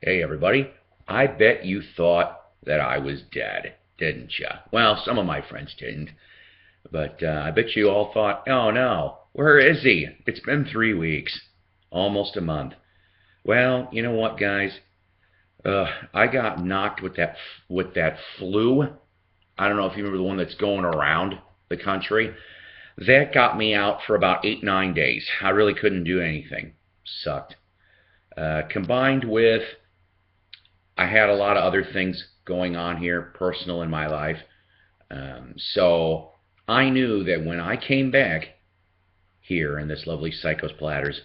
Hey everybody, I bet you thought that I was dead, didn't you? Well, some of my friends didn't, but I bet you all thought, oh no, where is he? It's been 3 weeks, almost a month. Well, you know what, guys? I got knocked with that flu. I don't know if you remember the one that's going around the country. That got me out for about 8, 9 days. I really couldn't do anything. Sucked. Combined with I had a lot of other things going on here, personal in my life. So I knew that when I came back here in this lovely Psycho's Platters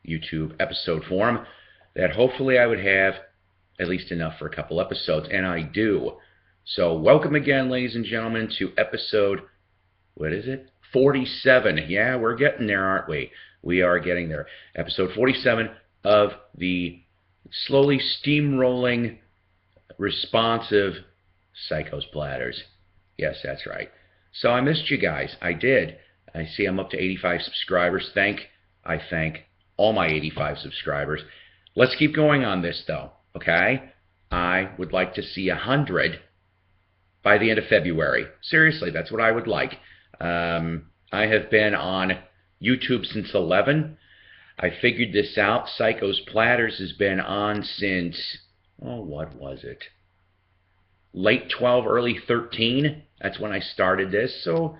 YouTube episode form, that hopefully I would have at least enough for a couple episodes, and I do. So welcome again, ladies and gentlemen, to episode, what is it? 47. Yeah, we're getting there, aren't we? We are getting there. Episode 47 of the slowly steamrolling, responsive Psycho's Platters. Yes, that's right. So I missed you guys. I did. I see I'm up to 85 subscribers. I thank all my 85 subscribers. Let's keep going on this, though, okay? I would like to see 100 by the end of February. Seriously, that's what I would like. I have been on YouTube since 11. I figured this out. Psycho's Platters has been on since, oh, what was it? Late 12, early 13. That's when I started this. So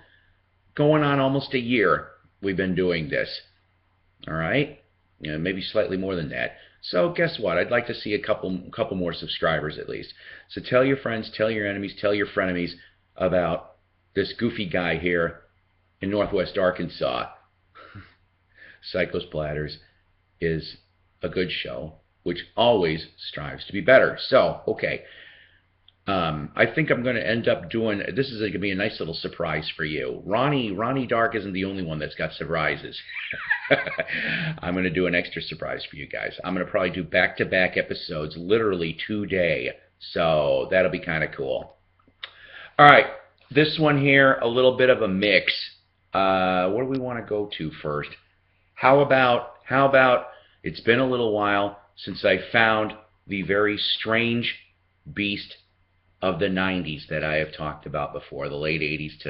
going on almost a year we've been doing this. All right? Maybe slightly more than that. So guess what? I'd like to see a couple more subscribers at least. So tell your friends, tell your enemies, tell your frenemies about this goofy guy here in Northwest Arkansas. Psycho's Platters is a good show, which always strives to be better. So, okay. I think I'm going to end up doing, this is going to be a nice little surprise for you. Ronnie Dark isn't the only one that's got surprises. I'm going to do an extra surprise for you guys. I'm going to probably do back-to-back episodes, literally today. So that'll be kind of cool. All right, this one here, a little bit of a mix. What do we want to go to first? How about it's been a little while since I found the very strange beast of the 90s that I have talked about before, the late 80s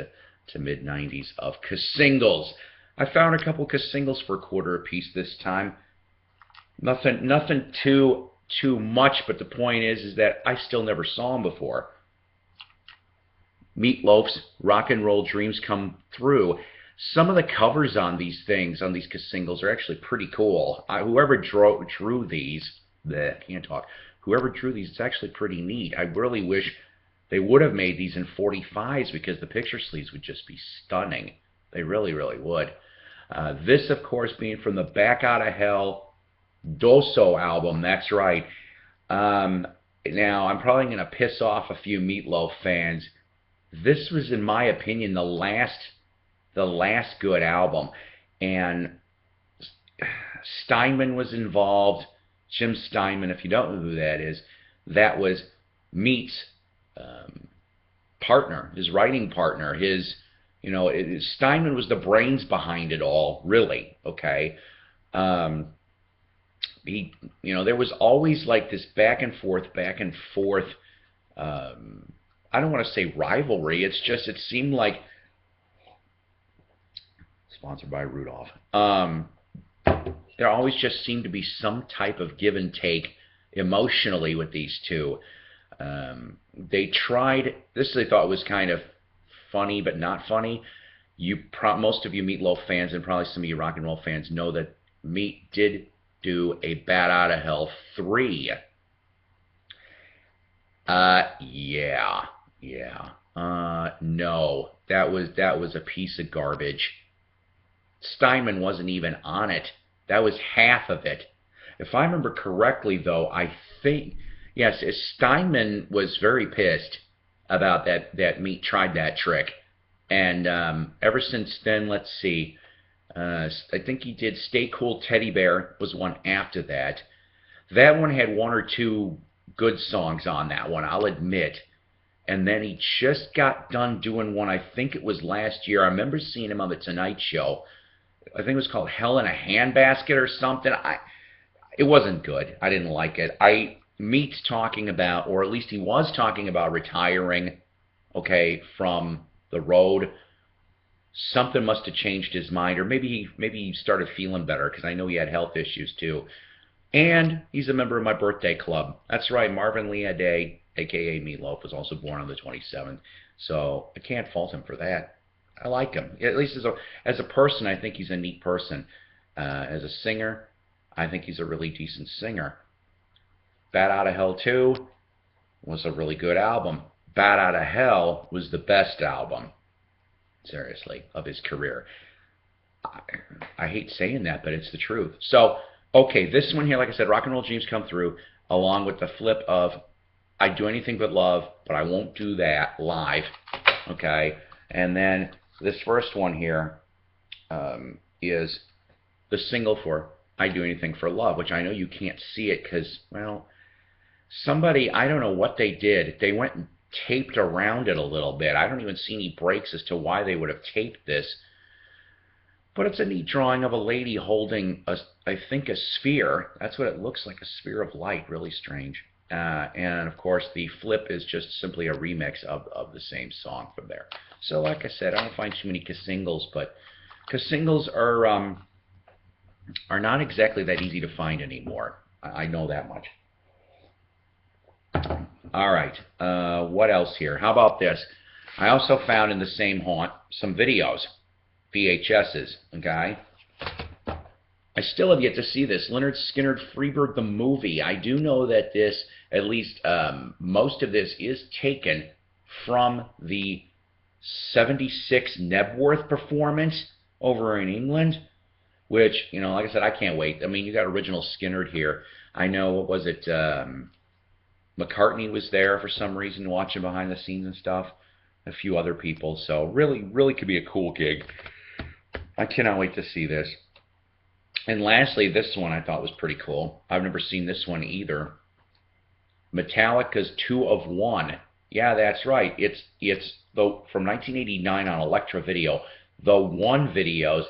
to mid 90s of K-singles. I found a couple K-singles for a quarter a piece this time. Nothing too much, but the point is that I still never saw them before. Meatloaf's Rock and Roll Dreams Come Through. Some of the covers on these things, on these K-singles, are actually pretty cool. Whoever drew these, whoever drew these, it's actually pretty neat. I really wish they would have made these in 45s because the picture sleeves would just be stunning. They really, really would. This, of course, being from the Back Out of Hell Doso album. That's right. Now, I'm probably going to piss off a few Meatloaf fans. This was, in my opinion, the last good album, and Steinman was involved. Jim Steinman, if you don't know who that is, that was Meat's partner, his writing partner. Steinman was the brains behind it all, really. Okay, there was always like this back and forth. I don't want to say rivalry. It seemed like, sponsored by Rudolph. There always just seemed to be some type of give and take emotionally with these two. They tried, this they thought was kind of funny, but not funny. Most of you Meatloaf fans and probably some of you rock and roll fans know that Meat did do a Bat Out of Hell 3. No, that was a piece of garbage. Steinman wasn't even on it. That was half of it. If I remember correctly, though, I think, yes, Steinman was very pissed about that Meat tried that trick. And ever since then, let's see, I think he did Stay Cool Teddy Bear was one after that. That one had one or two good songs on that one, I'll admit. And then he just got done doing one, I think it was last year. I remember seeing him on The Tonight Show. I think it was called Hell in a Handbasket or something. It wasn't good. I didn't like it. Meat's talking about, or at least he was talking about retiring, okay, from the road. Something must have changed his mind, or maybe he started feeling better because I know he had health issues too. And he's a member of my birthday club. That's right, Marvin Lee Day, aka Meatloaf, was also born on the 27th. So I can't fault him for that. I like him. At least as a person, I think he's a neat person. As a singer, I think he's a really decent singer. Bat Out of Hell 2 was a really good album. Bat Out of Hell was the best album, seriously, of his career. I hate saying that, but it's the truth. So, okay, this one here, like I said, Rock and Roll Dreams Come Through, along with the flip of I'd Do Anything But Love, but I won't do that live, okay? And then this first one here is the single for I'd Do Anything for Love, which I know you can't see it because, well, somebody, I don't know what they did. They went and taped around it a little bit. I don't even see any breaks as to why they would have taped this. But it's a neat drawing of a lady holding, I think, a sphere. That's what it looks like, a sphere of light. Really strange. And, of course, the flip is just simply a remix of the same song from there. So, like I said, I don't find too many singles, but singles are not exactly that easy to find anymore. I know that much. All right. What else here? How about this? I also found in the same haunt some videos. VHSs, okay? I still have yet to see this. Lynyrd Skynyrd Freebird the movie. I do know that this, at least most of this, is taken from the 76 Nebworth performance over in England, which, you know, like I said, I can't wait. I mean, you got original Skynyrd here. I know, what was it, McCartney was there for some reason watching behind the scenes and stuff. A few other people. So really, really could be a cool gig. I cannot wait to see this. And lastly, this one I thought was pretty cool. I've never seen this one either. Metallica's 2 of 1. Yeah, that's right. It's from 1989 on Elektra Video. The One videos.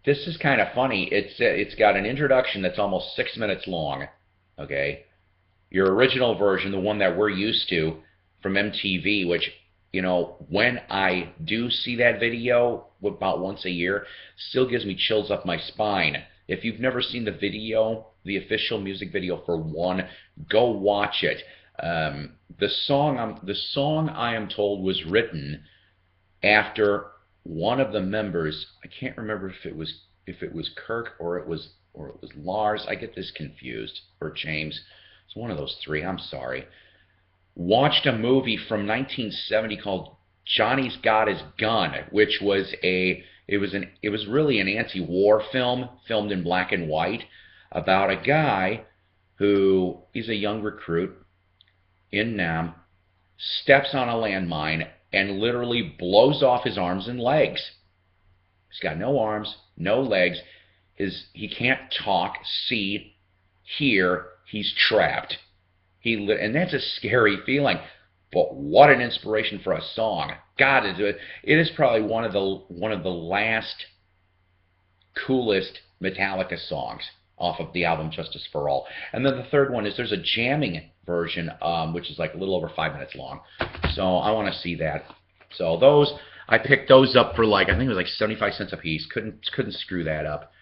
This is kind of funny. It's got an introduction that's almost 6 minutes long. Okay, your original version, the one that we're used to from MTV, which, you know, when I do see that video about once a year, still gives me chills up my spine. If you've never seen the video, the official music video for One, go watch it. The song I am told was written after one of the members. I can't remember if it was Kirk or it was Lars. I get this confused, or James. It's one of those three. I'm sorry. Watched a movie from 1970 called Johnny's Got His Gun, which was it was really an anti-war film filmed in black and white about a guy who, he's a young recruit in Nam, steps on a landmine and literally blows off his arms and legs. He's got no arms, no legs. He can't talk, see, hear. He's trapped. And that's a scary feeling. But what an inspiration for a song! God, it is probably one of the last coolest Metallica songs off of the album Justice for All. And then the third one is there's a jamming version, which is like a little over 5 minutes long. So I want to see that. So those, I picked those up for like, I think it was like 75 cents a piece. Couldn't screw that up.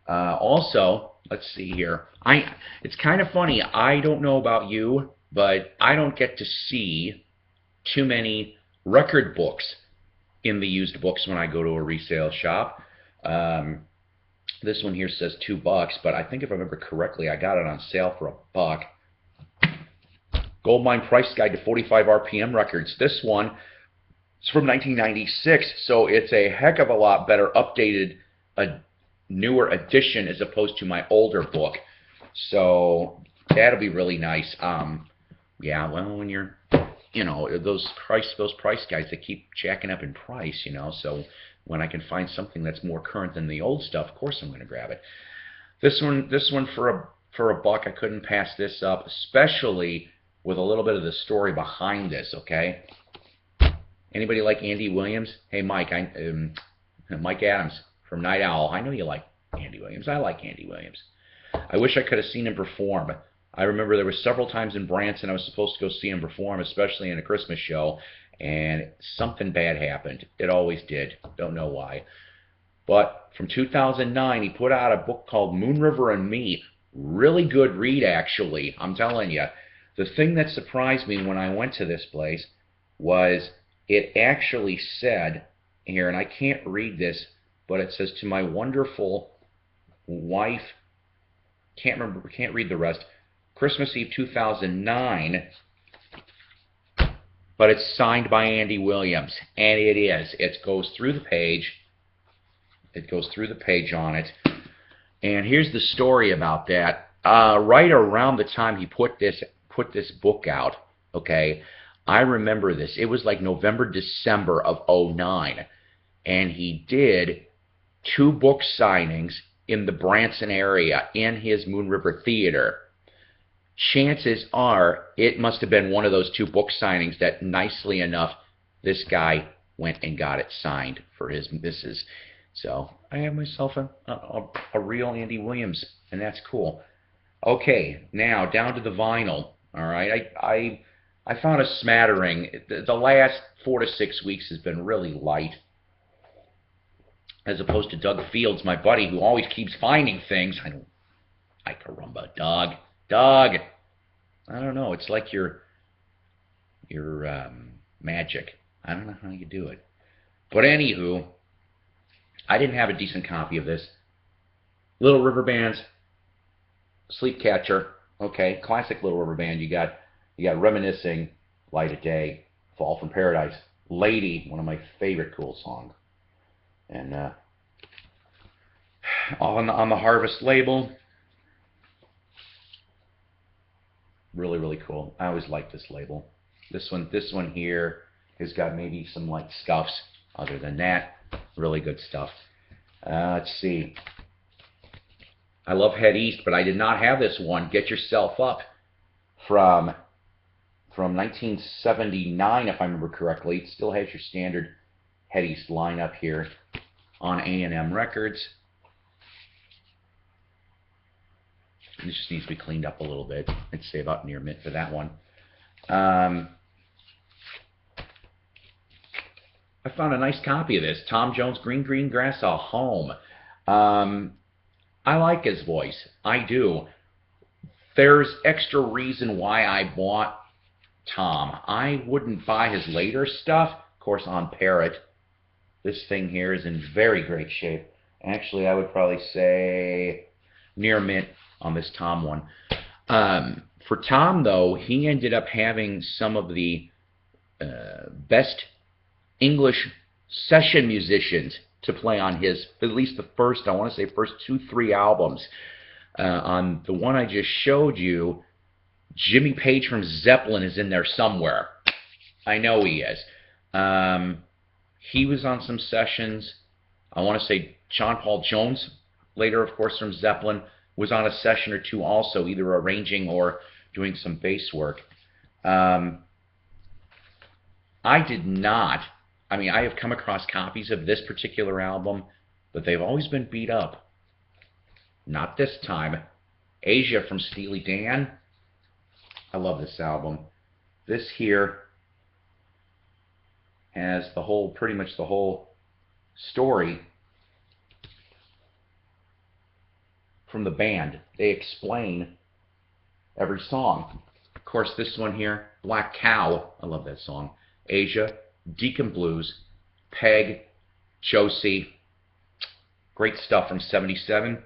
Also, let's see here. It's kind of funny. I don't know about you, but I don't get to see too many record books in the used books when I go to a resale shop. This one here says $2, but I think if I remember correctly, I got it on sale for $1. Goldmine Price Guide to 45 RPM Records. This one is from 1996, so it's a heck of a lot better updated, newer edition as opposed to my older book. So that'll be really nice. Yeah, well, when you're, you know, those price guides, they keep jacking up in price, you know, so when I can find something that's more current than the old stuff, of course I'm going to grab it. This one for $1, I couldn't pass this up, especially with a little bit of the story behind this, okay? Anybody like Andy Williams? Hey, Mike, Mike Adams from Night Owl. I know you like Andy Williams. I like Andy Williams. I wish I could have seen him perform. I remember there were several times in Branson I was supposed to go see him perform, especially in a Christmas show, and something bad happened. It always did. Don't know why. But from 2009, he put out a book called Moon River and Me. Really good read, actually. I'm telling you. The thing that surprised me when I went to this place was it actually said here, and I can't read this, but it says, to my wonderful wife, can't read the rest, Christmas Eve 2009, but it's signed by Andy Williams, and it is. It goes through the page. It goes through the page on it. And here's the story about that. Right around the time he put this book out, okay, I remember this. It was like November, December of '09, and he did 2 book signings in the Branson area in his Moon River Theater. Chances are it must have been one of those 2 book signings that, nicely enough, this guy went and got it signed for his missus. So I have myself a real Andy Williams, and that's cool. Okay, now down to the vinyl. All right, I found a smattering. The last 4 to 6 weeks has been really light, as opposed to Doug Fields, my buddy, who always keeps finding things. I caramba, Doug. I don't know. It's like your magic. I don't know how you do it. But anywho, I didn't have a decent copy of this. Little River Band's Sleep Catcher. Okay, classic Little River Band. You got Reminiscing, Light of Day, Fall from Paradise, Lady, one of my favorite cool songs. And on the Harvest label, really, really cool. I always like this label. This one here has got maybe some light scuffs. Other than that, really good stuff. Let's see. I love Head East, but I did not have this one. Get Yourself Up from 1979, if I remember correctly. It still has your standard Head East lineup here on A&M Records. This just needs to be cleaned up a little bit. I'd say about near mint for that one. I found a nice copy of this. Tom Jones, Green Green Grass, A Home. I like his voice. I do. There's extra reason why I bought Tom. I wouldn't buy his later stuff. Of course, on Parrot, this thing here is in very great shape. Actually, I would probably say near mint on this Tom one. For Tom, though, he ended up having some of the best English session musicians to play on his, at least the first, I want to say first 2-3 albums. On the one I just showed you, Jimmy Page from Zeppelin is in there somewhere. I know he is. He was on some sessions. I want to say John Paul Jones, later, of course, from Zeppelin, was on a session or 2 also, either arranging or doing some bass work. I did not. I mean, I have come across copies of this particular album, but they've always been beat up. Not this time. Asia from Steely Dan. I love this album. This here has the whole, pretty much the whole story from the band. They explain every song. Of course, this one here, Black Cow. I love that song. Asia, Deacon Blues, Peg, Josie. Great stuff from '77.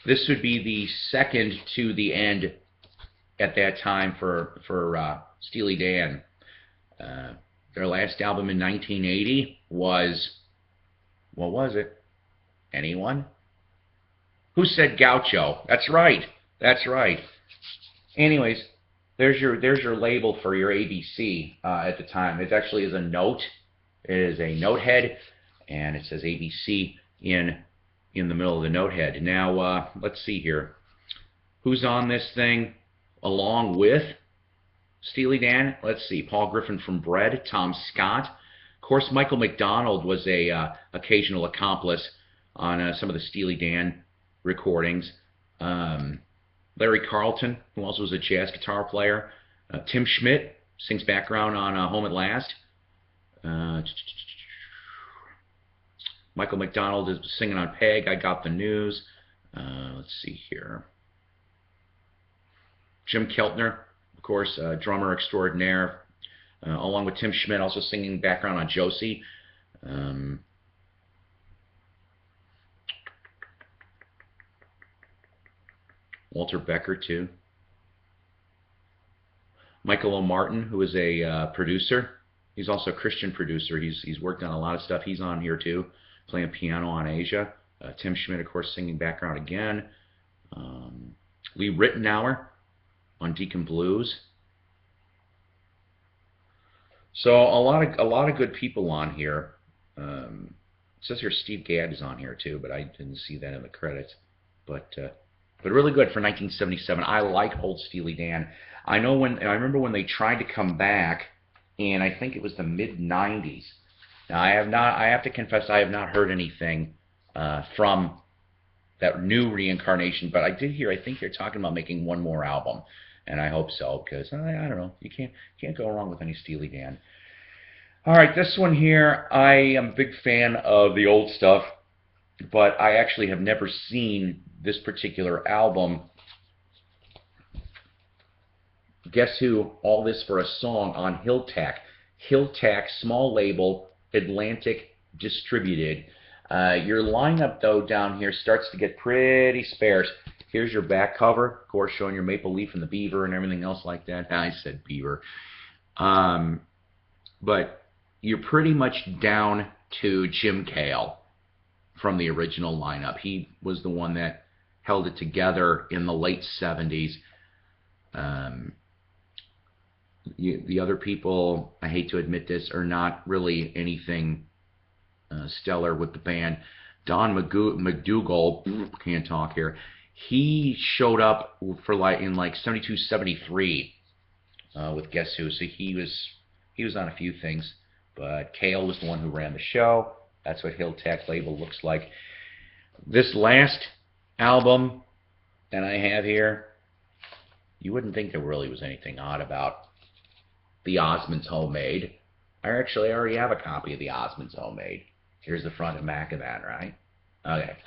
This would be the second to the end at that time for Steely Dan. Their last album in 1980 was, what was it? Anyone? Who said Gaucho? That's right. That's right. Anyways, there's your label for your ABC at the time. It actually is a note. It is a note head, and it says ABC in the middle of the note head. Now, let's see here. Who's on this thing along with Steely Dan? Let's see. Paul Griffin from Bread, Tom Scott. Of course, Michael McDonald was a occasional accomplice on some of the Steely Dan recordings. Larry Carlton, who also was a jazz guitar player. Tim Schmidt sings background on Home at Last. Michael McDonald is singing on Peg, I Got the News. Let's see here. Jim Keltner, of course, drummer extraordinaire, along with Tim Schmidt, also singing background on Josie. Walter Becker, too. Michael O'Martin, who is a producer. He's also a Christian producer. He's worked on a lot of stuff. He's on here, too, playing piano on Asia. Tim Schmidt, of course, singing background again. Lee Rittenauer on Deacon Blues. So a lot of good people on here. It says here Steve Gadd is on here too, but I didn't see that in the credits. But really good for 1977. I like Old Steely Dan. I remember when they tried to come back, and I think it was the mid '90s. Now I have to confess I have not heard anything from that new reincarnation, but I did hear. I think they're talking about making one more album, and I hope so, because I don't know. You can't go wrong with any Steely Dan. All right, this one here, I am a big fan of the old stuff, but I actually have never seen this particular album. Guess Who? All This for a Song on Hilltack. Hilltack, small label, Atlantic distributed. Your lineup, though, down here starts to get pretty sparse. Here's your back cover, of course, showing your maple leaf and the beaver and everything else like that. I said beaver. But you're pretty much down to Jim Cale from the original lineup. He was the one that held it together in the late 70s. The other people, I hate to admit this, are not really anything stellar with the band. Don McDougall, can't talk here. He showed up for in 72, 73 with Guess Who. So he was on a few things, but Cale was the one who ran the show. That's what Hilltack label looks like. This last album that I have here, you wouldn't think there really was anything odd about the Osmonds Homemade. I already have a copy of the Osmonds Homemade. Here's the front and back of that, right? Okay.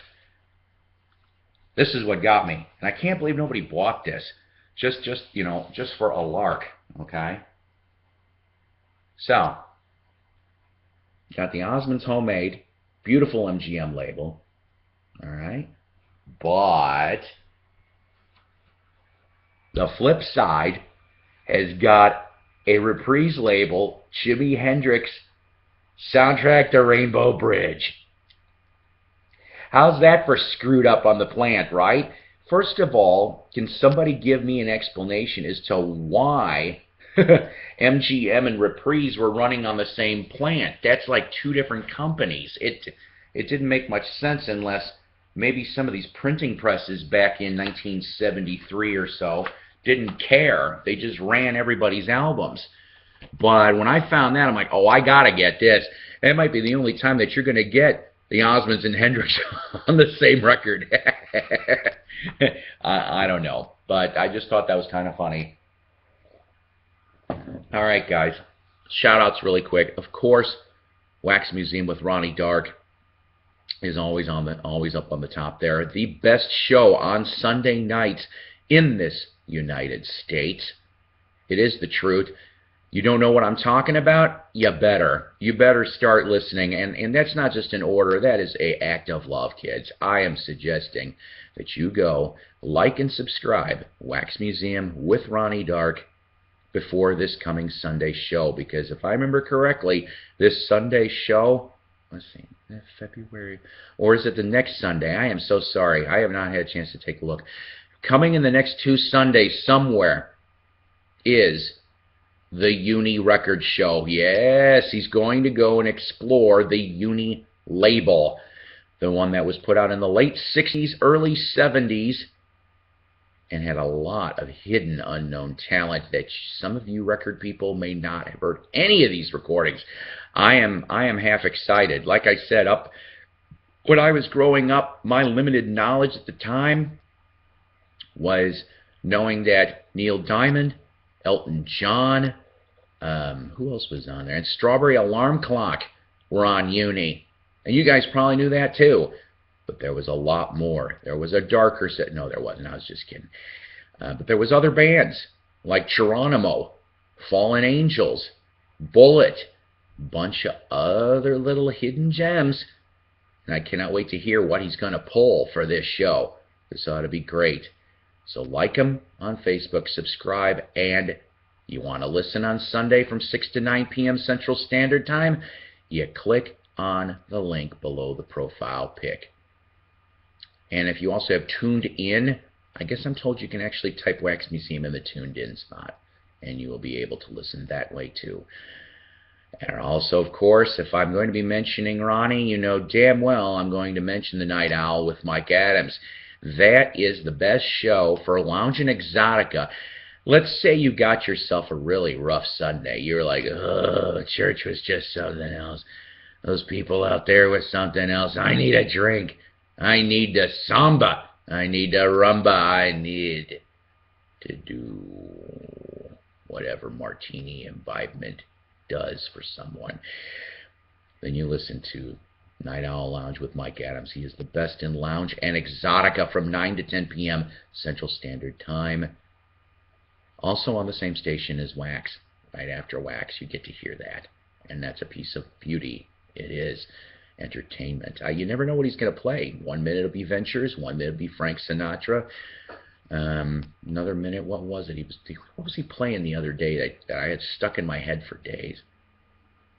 This is what got me. And I can't believe nobody bought this. Just for a lark, okay? So, got the Osmonds Homemade, beautiful MGM label, all right? But the flip side has got a Reprise label, Jimi Hendrix, Soundtrack to Rainbow Bridge. How's that for screwed up on the plant, right? First of all, can somebody give me an explanation as to why MGM and Reprise were running on the same plant? That's like two different companies. It didn't make much sense unless maybe some of these printing presses back in 1973 or so didn't care. They just ran everybody's albums. But when I found that, I'm like, oh, I got to get this. That might be the only time that you're going to get the Osmonds and Hendrix on the same record. I don't know. But I just thought that was kind of funny. All right, guys. Shout-outs really quick. Of course, Wax Museum with Ronnie Dark is always up on the top there. The best show on Sunday nights in this United States. It is the truth. You don't know what I'm talking about? You better start listening. And that's not just an order. That is an act of love, kids. I am suggesting that you go like and subscribe Wax Museum with Ronnie Dark before this coming Sunday show. Because if I remember correctly, this Sunday show, let's see, February, or is it the next Sunday? I am so sorry. I have not had a chance to take a look. Coming in the next 2 Sundays somewhere is the Uni Record Show. Yes, he's going to go and explore the Uni label, the one that was put out in the late 60s, early 70s, and had a lot of hidden, unknown talent that some of you record people may not have heard any of these recordings. I am half excited. Like I said, up When I was growing up, my limited knowledge at the time was knowing that Neil Diamond, Elton John, who else was on there? And Strawberry Alarm Clock were on Uni. And you guys probably knew that too. But there was a lot more. There was a darker set. No, there wasn't. I was just kidding. But there was other bands like Geronimo, Fallen Angels, Bullet, bunch of other little hidden gems. And I cannot wait to hear what he's going to pull for this show. This ought to be great. So like him on Facebook, subscribe, and you want to listen on Sunday from 6 to 9 p.m. Central Standard Time, you click on the link below the profile pic. And if you also have tuned in, I guess I'm told you can actually type Wax Museum in the tuned in spot, and you will be able to listen that way too. And also, of course, if I'm going to be mentioning Ronnie, you know damn well I'm going to mention The Night Owl with Mike Adams. That is the best show for lounging exotica. Let's say you got yourself a really rough Sunday. You're like, oh, church was just something else. Those people out there was something else. I need a drink. I need the samba. I need the rumba. I need to do whatever martini imbibement does for someone. Then you listen to Night Owl Lounge with Mike Adams. He is the best in lounge and exotica from 9 to 10 p.m. Central Standard Time. Also on the same station as Wax. Right after Wax, you get to hear that. And that's a piece of beauty. It is entertainment. You never know what he's going to play. 1 minute it'll be Ventures. 1 minute it'll be Frank Sinatra. Another minute, what was it? What was he playing the other day that I had stuck in my head for days?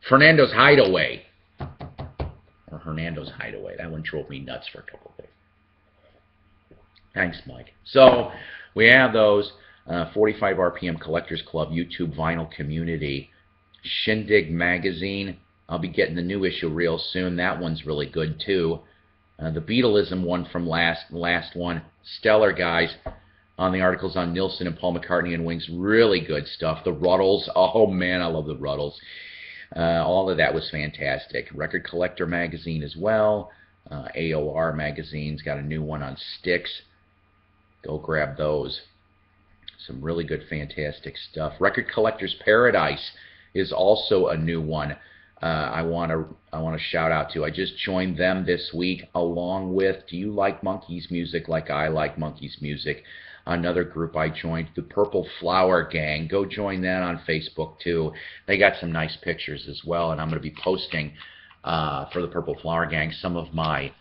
Fernando's Hideaway. Or Hernando's Hideaway. That one drove me nuts for a couple of days. Thanks, Mike. So we have those 45 RPM Collectors Club YouTube vinyl community. Shindig magazine. I'll be getting the new issue real soon. That one's really good too. The Beatleism one from last one. Stellar, guys. On the articles on Nilsson and Paul McCartney and Wings. Really good stuff. The Ruddles. Oh man, I love the Ruddles. All of that was fantastic. Record Collector magazine as well. AOR magazine's got a new one on sticks. Go grab those. Some really good, fantastic stuff. Record Collector's Paradise is also a new one. I want to shout out to. I just joined them this week, along with Do You Like Monkeys Music Like I Like Monkeys Music? Another group I joined, the Purple Flower Gang. Go join that on Facebook too. They got some nice pictures as well, and I'm going to be posting for the Purple Flower Gang some of my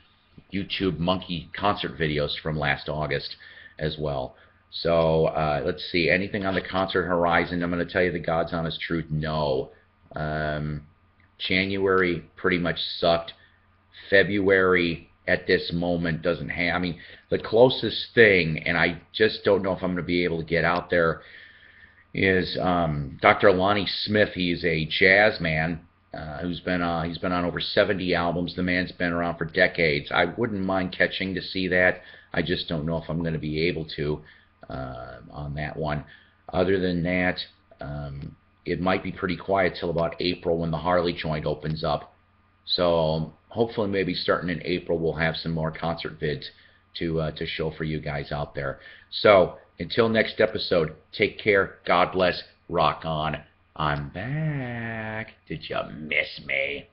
YouTube monkey concert videos from last August as well. So let's see, anything on the concert horizon? I'm going to tell you the God's honest truth, no. January pretty much sucked. February at this moment doesn't have, I mean, the closest thing, and I just don't know if I'm going to be able to get out there, is Dr. Lonnie Smith. He's a jazz man he's been on over 70 albums. The man's been around for decades. I wouldn't mind catching to see that. I just don't know if I'm going to be able to on that one. Other than that, it might be pretty quiet till about April when the Harley joint opens up. So hopefully maybe starting in April we'll have some more concert vids to show for you guys out there. So until next episode, take care, God bless, rock on. I'm back. Did you miss me?